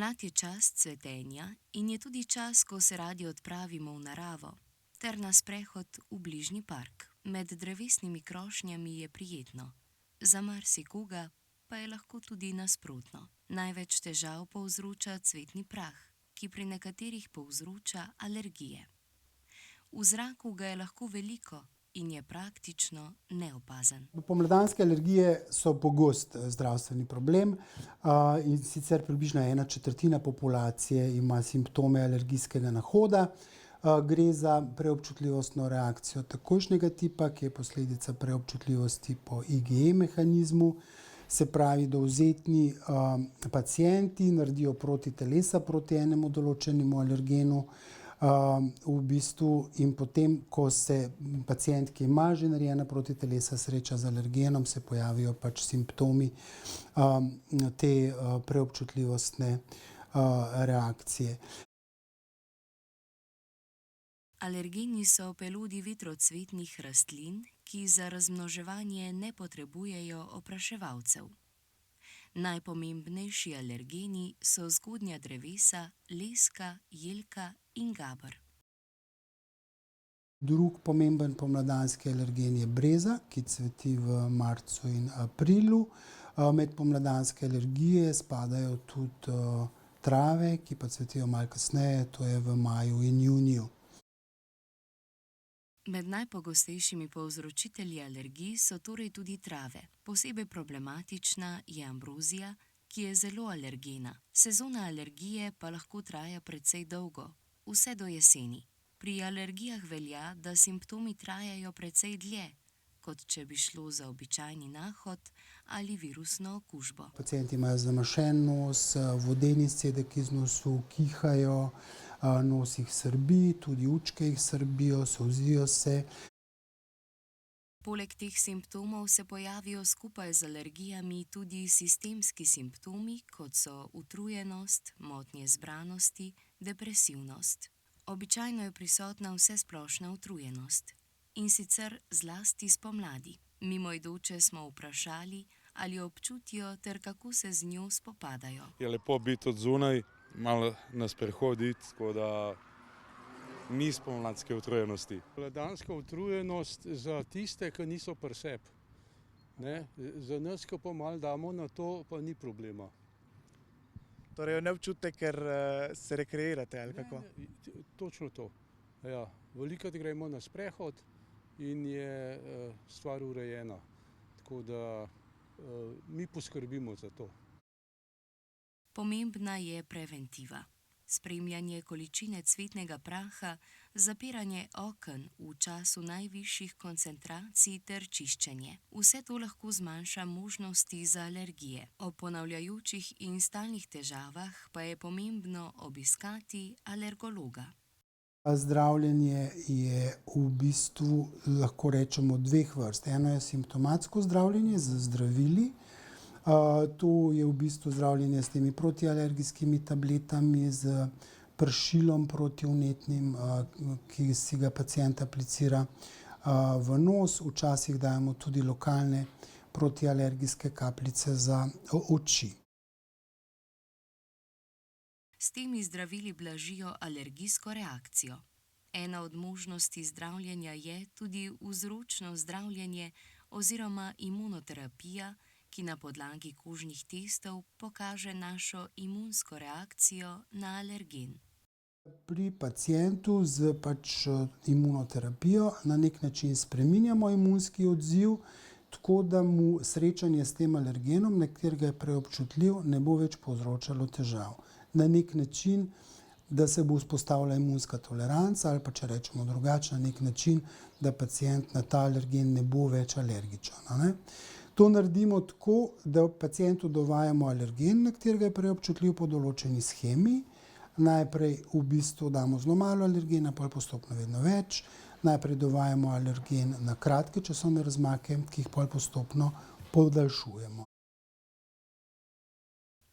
Pomlad je čas cvetenja in je tudi čas, ko se radi odpravimo v naravo ter na sprehod v bližnji park. Med drevesnimi krošnjami je prijetno, za marsikoga pa je lahko tudi nasprotno. Največ težav povzroča cvetni prah, ki pri nekaterih povzroča alergije. V zraku ga je lahko veliko in je praktično neopazen. Pomladanske alergije so pogost zdravstveni problem, in sicer približno 1/4 populacije ima simptome alergijskega nahoda. Gre za preobčutljivostno reakcijo takojšnjega tipa, ki je posledica preobčutljivosti po IgE mehanizmu. Se pravi, dovzetni pacienti naredijo protitelesa proti enemu določenemu alergenu, v bistvu, in potem, ko se pacient, ki ima že narejena protitelesa, sreča z alergenom, se pojavijo pač simptomi te preobčutljivostne reakcije. Alergeni so peludi vitrocvetnih rastlin, ki za razmnoževanje ne potrebujejo opraševalcev. Najpomembnejši alergeni so zgodnja drevesa, leska, jelka in gaber. Drug pomemben pomladanski alergen je breza, ki cveti v marcu in aprilu. Med pomladanske alergije spadajo tudi trave, ki pa cvetijo malo kasneje, to je v maju in juniju. Med najpogostejšimi povzročitelji alergij so torej tudi trave. Posebej problematična je ambrozija, ki je zelo alergena. Sezona alergije pa lahko traja precej dolgo, vse do jeseni. Pri alergijah velja, da simptomi trajajo precej dlje, kot če bi šlo za običajni nahod ali virusno okužbo. Pacienti imajo zamašen nos, vodeni izcedek iz nosu, kihajo, nos jih srbi, tudi ujčke jih srbijo, solzijo se. Poleg teh simptomov se pojavijo skupaj z alergijami tudi sistemski simptomi, kot so utrujenost, motnje zbranosti, depresivnost. Običajno je prisotna vsesplošna utrujenost, in sicer zlasti spomladi. Mimoidoče smo vprašali, ali jo občutijo ter kako se z njo spopadajo. Je lepo biti od zunaj, malo na sprehod iti, tako da ni spomladanske utrujenosti. Spomladanska utrujenost za tiste, ki niso pri sebi, ne. Za nas, ki pa malo damo na to, pa ni problema. Torej jo ne občutite, ker se rekreirate, ali kako? Ne, točno to, ja. Velikokrat gremo na sprehod in je stvar urejena, tako da mi poskrbimo za to. Pomembna je preventiva. Spremljanje količine cvetnega praha, zapiranje oken v času najvišjih koncentracij ter čiščenje. Vse to lahko zmanjša možnosti za alergije. Ob ponavljajočih in stalnih težavah pa je pomembno obiskati alergologa. Zdravljenje je v bistvu, lahko rečemo, dveh vrst. Eno je simptomatsko zdravljenje z zdravili. To je v bistvu zdravljenje s temi protialergijskimi tabletami, s pršilom protivnetnim, ki si ga pacient aplicira v nos. Včasih dajemo tudi lokalne protialergijske kapljice za oči. S temi zdravili blažijo alergijsko reakcijo. Ena od možnosti zdravljenja je tudi vzročno zdravljenje oziroma imunoterapija, ki na podlagi kožnih testov pokaže našo imunsko reakcijo na alergen. Pri pacientu z imunoterapijo na neki način spreminjamo imunski odziv, tako da mu srečanje s tem alergenom, na katerega je preobčutljiv, ne bo več povzročalo težav. Na neki način, da se bo vzpostavila imunska toleranca, ali pa če rečemo drugače, na neki način, da pacient na ta alergen ne bo več alergičen, a ne. To naredimo tako, da pacientu dovajamo alergen, na katerega je preobčutljiv, po določeni shemi. Najprej v bistvu damo zelo malo alergena, potem postopno vedno več. Najprej dovajamo alergen na kratke časovne razmake, ki jih potem postopno podaljšujemo.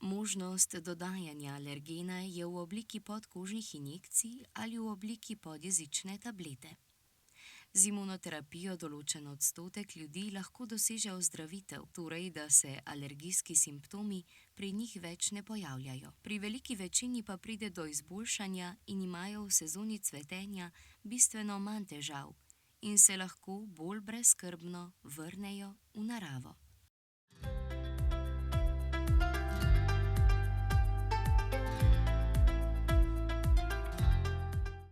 Možnost dodajanja alergena je v obliki podkožnih injekcij ali v obliki podjezične tablete. Z imunoterapijo določen odstotek ljudi lahko doseže ozdravitev, torej da se alergijski simptomi pri njih več ne pojavljajo. Pri veliki večini pa pride do izboljšanja in imajo v sezoni cvetenja bistveno manj težav in se lahko bolj brezskrbno vrnejo v naravo.